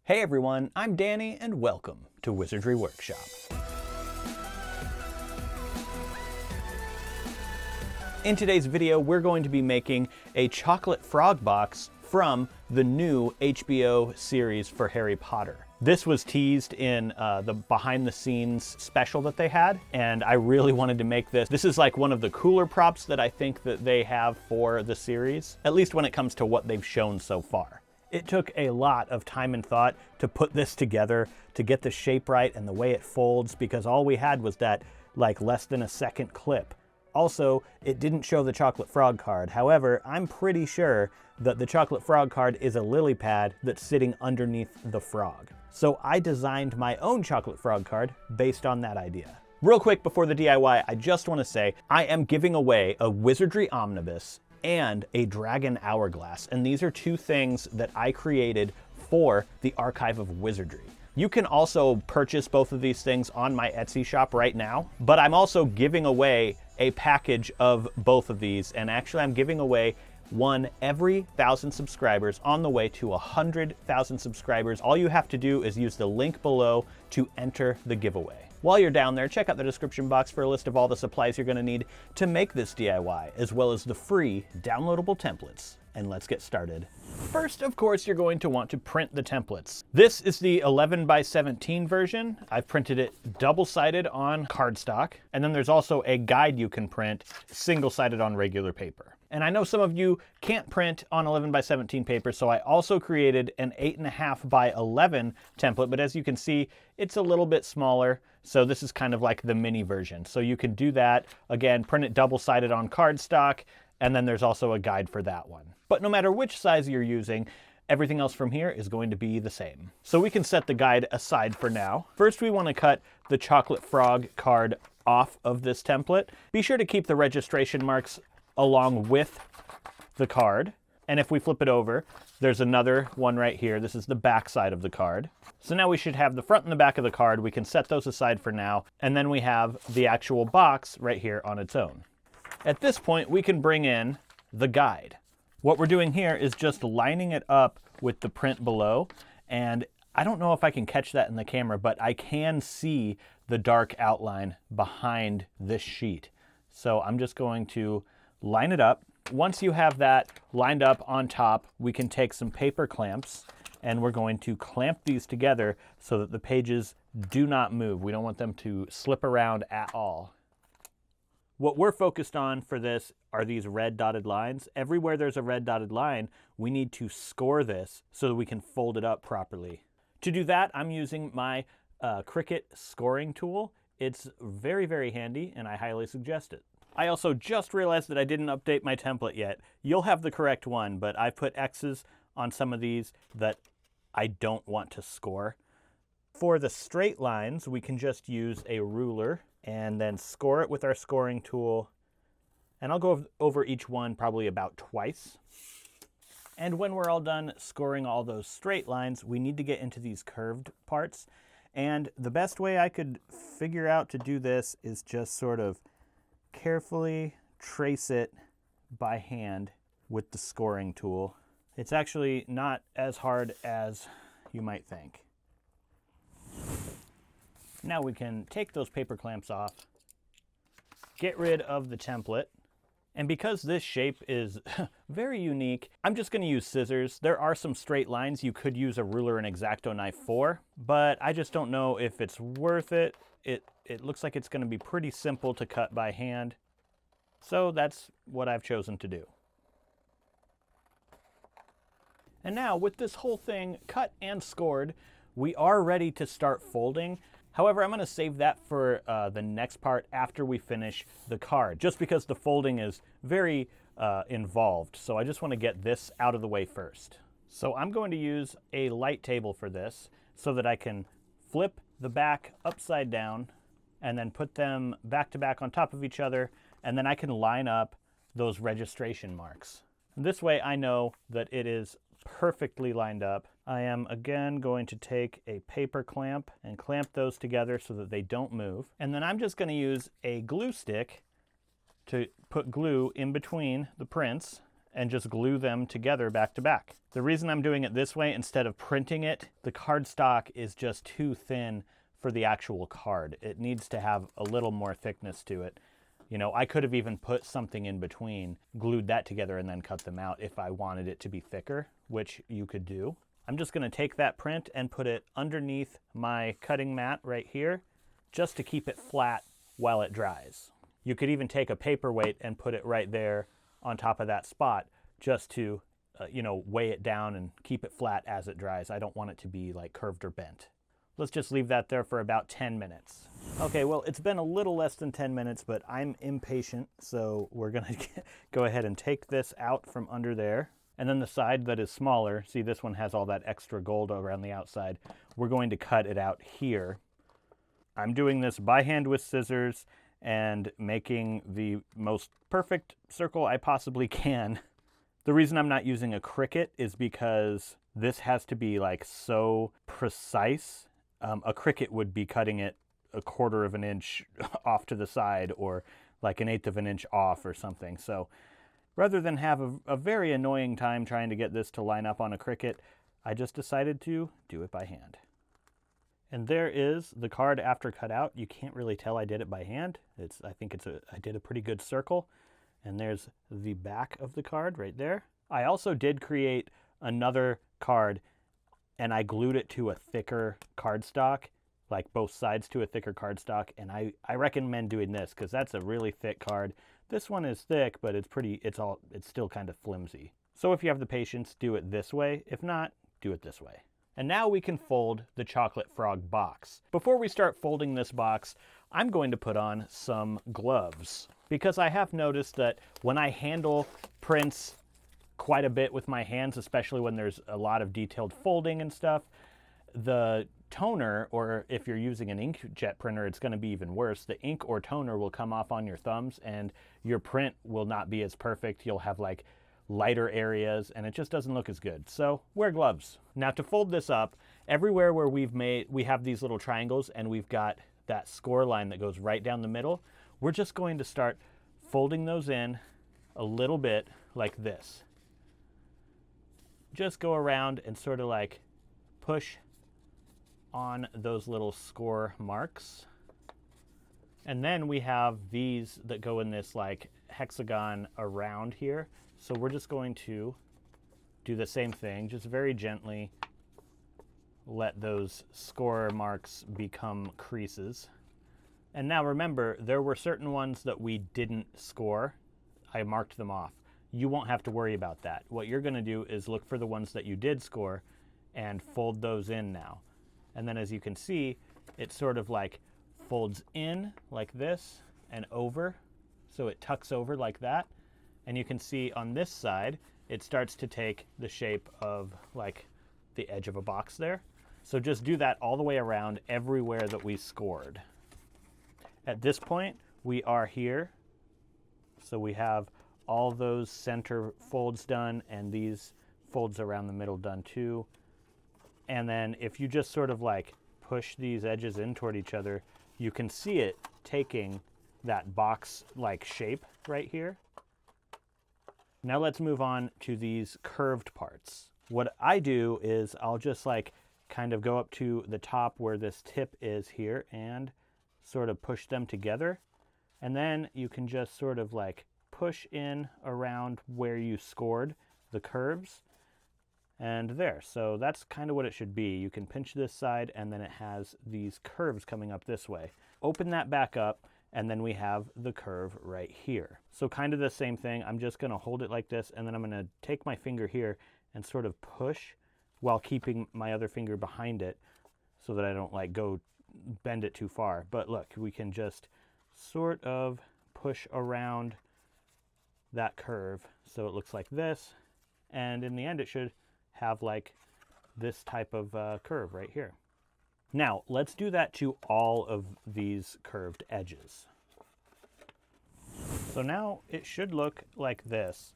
Hey everyone, I'm Danny and welcome to Wizardry Workshop. In today's video, we're going to be making a chocolate frog box from the new HBO series for Harry Potter. This was teased in the behind the scenes special that they had, and I really wanted to make this. This is like one of the cooler props that I think that they have for the series, at least when it comes to what they've shown so far. It took a lot of time and thought to put this together, to get the shape right and the way it folds, because all we had was that like less than a second clip. Also, it didn't show the chocolate frog card. However, I'm pretty sure that the chocolate frog card is a lily pad that's sitting underneath the frog. So I designed my own chocolate frog card based on that idea. Real quick before the DIY, I just want to say I am giving away a Wizardry Omnibus and a Dragon Hourglass, and these are two things that I created for the Archive of Wizardry. You can also purchase both of these things on my Etsy shop right now, but I'm also giving away a package of both of these, and actually I'm giving away one every 1,000 subscribers on the way to 100,000 subscribers. All you have to do is use the link below to enter the giveaway. While you're down there, check out the description box for a list of all the supplies you're going to need to make this DIY, as well as the free downloadable templates. And let's get started. First, of course, you're going to want to print the templates. This is the 11 by 17 version. I've printed it double-sided on cardstock, and then there's also a guide you can print single-sided on regular paper. And I know some of you can't print on 11 by 17 paper, so I also created an 8.5 by 11 template, but as you can see, it's a little bit smaller, so this is kind of like the mini version. So you can do that, again, print it double-sided on cardstock, and then there's also a guide for that one. But no matter which size you're using, everything else from here is going to be the same. So we can set the guide aside for now. First, we want to cut the chocolate frog card off of this template. Be sure to keep the registration marks along with the card. And if we flip it over, there's another one right here. This is the back side of the card. So now we should have the front and the back of the card. We can set those aside for now. And then we have the actual box right here on its own. At this point, we can bring in the guide. What we're doing here is just lining it up with the print below. And I don't know if I can catch that in the camera, but I can see the dark outline behind this sheet. So I'm just going to line it up. Once you have that lined up on top, we can take some paper clamps and we're going to clamp these together so that the pages do not move. We don't want them to slip around at all. What we're focused on for this are these red dotted lines. Everywhere there's a red dotted line, we need to score this so that we can fold it up properly. To do that, I'm using my Cricut scoring tool. It's very, very handy and I highly suggest it. I also just realized that I didn't update my template yet. You'll have the correct one, but I put X's on some of these that I don't want to score. For the straight lines, we can just use a ruler and then score it with our scoring tool. And I'll go over each one probably about twice. And when we're all done scoring all those straight lines, we need to get into these curved parts. And the best way I could figure out to do this is just sort of carefully trace it by hand with the scoring tool. It's actually not as hard as you might think. Now we can take those paper clamps off, get rid of the template, and because this shape is very unique, I'm just going to use scissors. There are some straight lines you could use a ruler and X-Acto knife for, but I just don't know if it's worth it. It looks like it's going to be pretty simple to cut by hand, so that's what I've chosen to do. And now with this whole thing cut and scored, we are ready to start folding. However, I'm going to save that for the next part after we finish the card, just because the folding is very involved. So I just want to get this out of the way first. So I'm going to use a light table for this so that I can flip the back upside down and then put them back to back on top of each other, and then I can line up those registration marks. This way I know that it is perfectly lined up. I am again going to take a paper clamp and clamp those together so that they don't move. And then I'm just going to use a glue stick to put glue in between the prints and just glue them together back to back. The reason I'm doing it this way instead of printing it, the cardstock is just too thin for the actual card. It needs to have a little more thickness to it. You know, I could have even put something in between, glued that together, and then cut them out if I wanted it to be thicker, which you could do. I'm just going to take that print and put it underneath my cutting mat right here, just to keep it flat while it dries. You could even take a paperweight and put it right there on top of that spot, just to, you know, weigh it down and keep it flat as it dries. I don't want it to be like curved or bent. Let's just leave that there for about 10 minutes. Okay, well, it's been a little less than 10 minutes, but I'm impatient, so we're gonna go ahead and take this out from under there. And then the side that is smaller, see, this one has all that extra gold around the outside. We're going to cut it out here. I'm doing this by hand with scissors and making the most perfect circle I possibly can. The reason I'm not using a Cricut is because this has to be like so precise. A Cricut would be cutting it 1/4 of an inch off to the side, or like 1/8 of an inch off or something. So rather than have a very annoying time trying to get this to line up on a Cricut, I just decided to do it by hand. And there is the card after cut out. You can't really tell I did it by hand. I think I did a pretty good circle. And there's the back of the card right there. I also did create another card, and I glued it to a thicker cardstock, like both sides to a thicker cardstock. And I recommend doing this because that's a really thick card. This one is thick, but it's still kind of flimsy. So if you have the patience, do it this way. If not, do it this way. And now we can fold the chocolate frog box. Before we start folding this box, I'm going to put on some gloves, because I have noticed that when I handle prints quite a bit with my hands, especially when there's a lot of detailed folding and stuff, the toner, or if you're using an inkjet printer, it's going to be even worse. The ink or toner will come off on your thumbs and your print will not be as perfect. You'll have like lighter areas and it just doesn't look as good. So wear gloves. Now to fold this up, everywhere where we have these little triangles and we've got that score line that goes right down the middle, we're just going to start folding those in a little bit like this. Just go around and sort of like push on those little score marks. And then we have these that go in this like hexagon around here. So we're just going to do the same thing, just very gently let those score marks become creases. And now remember, there were certain ones that we didn't score. I marked them off. You won't have to worry about that. What you're going to do is look for the ones that you did score and fold those in now. And then as you can see, it sort of like folds in like this and over. So it tucks over like that. And you can see on this side, it starts to take the shape of like the edge of a box there. So just do that all the way around everywhere that we scored. At this point, we are here. So we have all those center folds done and these folds around the middle done too. And then if you just sort of like push these edges in toward each other, you can see it taking that box-like shape right here. Now let's move on to these curved parts. What I do is I'll just like kind of go up to the top where this tip is here and sort of push them together. And then you can just sort of like push in around where you scored the curves. And there, so that's kind of what it should be. You can pinch this side and then it has these curves coming up this way. Open that back up and then we have the curve right here. So kind of the same thing. I'm just gonna hold it like this and then I'm gonna take my finger here and sort of push while keeping my other finger behind it so that I don't like go bend it too far. But look, we can just sort of push around that curve so it looks like this. And in the end, it should have like this type of curve right here. Now, let's do that to all of these curved edges. So now it should look like this.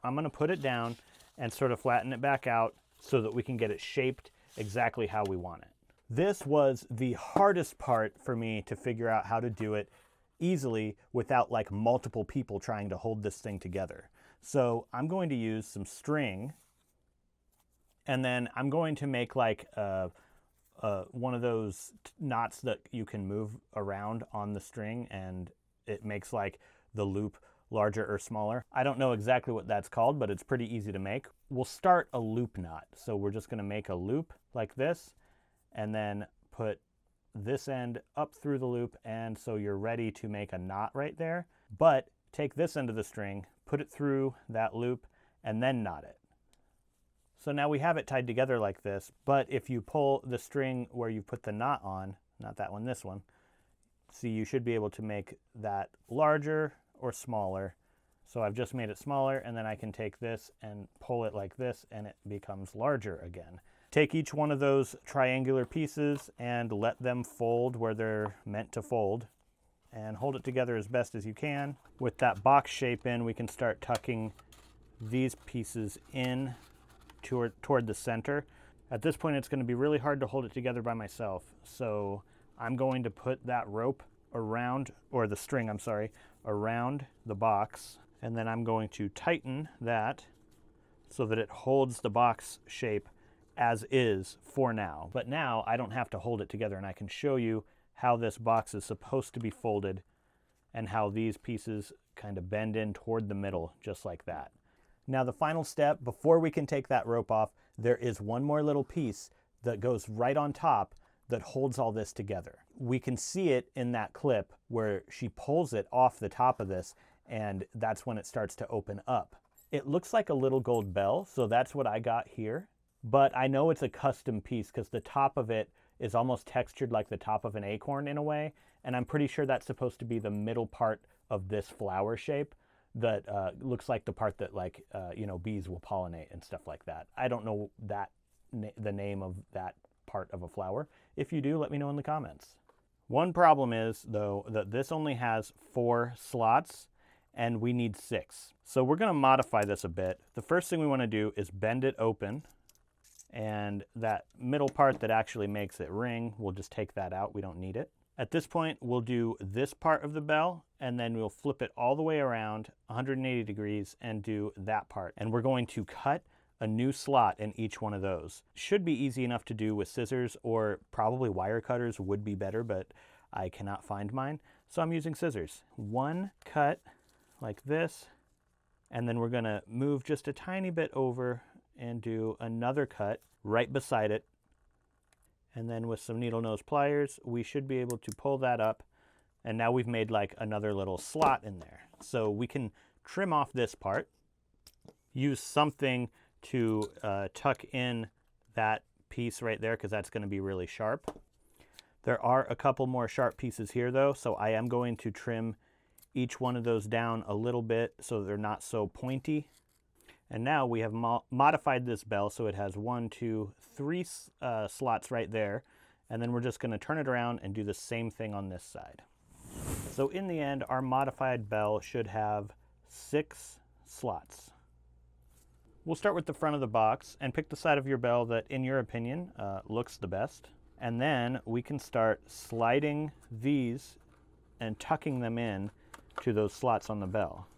I'm gonna put it down and sort of flatten it back out so that we can get it shaped exactly how we want it. This was the hardest part for me to figure out how to do it easily without like multiple people trying to hold this thing together. So I'm going to use some string, and then I'm going to make like one of those knots that you can move around on the string, and it makes like the loop larger or smaller. I don't know exactly what that's called, but it's pretty easy to make. We'll start a loop knot. So we're just gonna make a loop like this, and then put this end up through the loop, and so you're ready to make a knot right there. But take this end of the string, put it through that loop, and then knot it. So now we have it tied together like this, but if you pull the string where you put the knot on, not that one, this one, see, you should be able to make that larger or smaller. So I've just made it smaller, and then I can take this and pull it like this, and it becomes larger again. Take each one of those triangular pieces and let them fold where they're meant to fold, and hold it together as best as you can. With that box shape in, we can start tucking these pieces in toward the center. At this point, it's going to be really hard to hold it together by myself. So I'm going to put that rope around, or the string, I'm sorry, around the box. And then I'm going to tighten that so that it holds the box shape as is for now. But now I don't have to hold it together, and I can show you how this box is supposed to be folded and how these pieces kind of bend in toward the middle, just like that. Now the final step, before we can take that rope off, there is one more little piece that goes right on top that holds all this together. We can see it in that clip where she pulls it off the top of this, and that's when it starts to open up. It looks like a little gold bell, so that's what I got here. But I know it's a custom piece because the top of it is almost textured like the top of an acorn in a way, and I'm pretty sure that's supposed to be the middle part of this flower shape that looks like the part that, like, you know, bees will pollinate and stuff like that. I don't know the name of that part of a flower. If you do, let me know in the comments. One problem is, though, that this only has 4 slots and we need 6. So we're going to modify this a bit. The first thing we want to do is bend it open, and that middle part that actually makes it ring, we'll just take that out. We don't need it. At this point, we'll do this part of the bell, and then we'll flip it all the way around 180 degrees and do that part. And we're going to cut a new slot in each one of those. Should be easy enough to do with scissors, or probably wire cutters would be better, but I cannot find mine. So I'm using scissors. One cut like this, and then we're gonna move just a tiny bit over and do another cut right beside it. And then with some needle nose pliers, we should be able to pull that up. And now we've made like another little slot in there. So we can trim off this part, use something to tuck in that piece right there, because that's going to be really sharp. There are a couple more sharp pieces here though, so I am going to trim each one of those down a little bit so they're not so pointy. And now we have modified this bell so it has 1, 2, 3 slots right there. And then we're just going to turn it around and do the same thing on this side. So in the end, our modified bell should have 6 slots. We'll start with the front of the box and pick the side of your bell that, in your opinion, looks the best. And then we can start sliding these and tucking them in to those slots on the bell.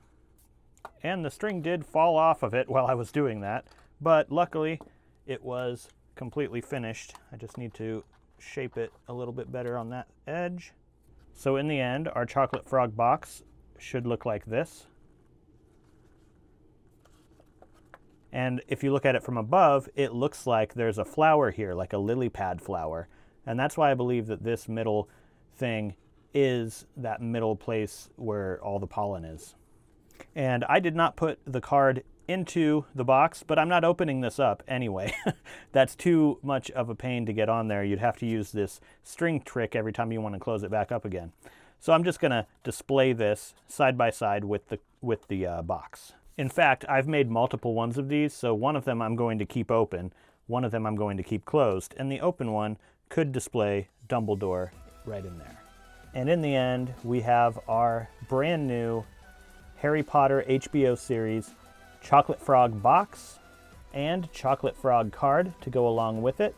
And the string did fall off of it while I was doing that, but luckily it was completely finished. I just need to shape it a little bit better on that edge. So in the end, our chocolate frog box should look like this. And if you look at it from above, it looks like there's a flower here, like a lily pad flower. And that's why I believe that this middle thing is that middle place where all the pollen is. And I did not put the card into the box, but I'm not opening this up anyway. That's too much of a pain to get on there. You'd have to use this string trick every time you want to close it back up again. So I'm just going to display this side by side with the box. In fact, I've made multiple ones of these, so one of them I'm going to keep open, one of them I'm going to keep closed, and the open one could display Dumbledore right in there. And in the end, we have our brand new Harry Potter HBO series chocolate frog box and chocolate frog card to go along with it.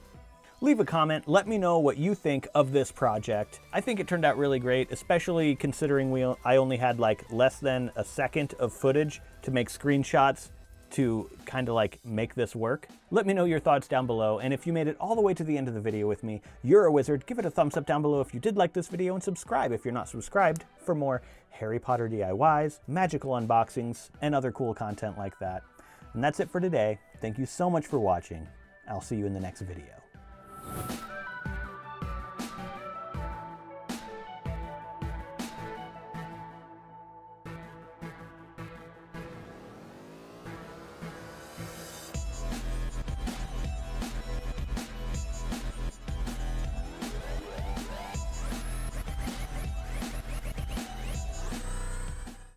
Leave a comment, let me know what you think of this project. I think it turned out really great, especially considering I only had like less than a second of footage to make screenshots to kind of like make this work. Let me know your thoughts down below, and if you made it all the way to the end of the video with me, you're a wizard. Give it a thumbs up down below if you did like this video, and subscribe if you're not subscribed for more Harry Potter DIYs, magical unboxings, and other cool content like that. And that's it for today. Thank you so much for watching. I'll see you in the next video.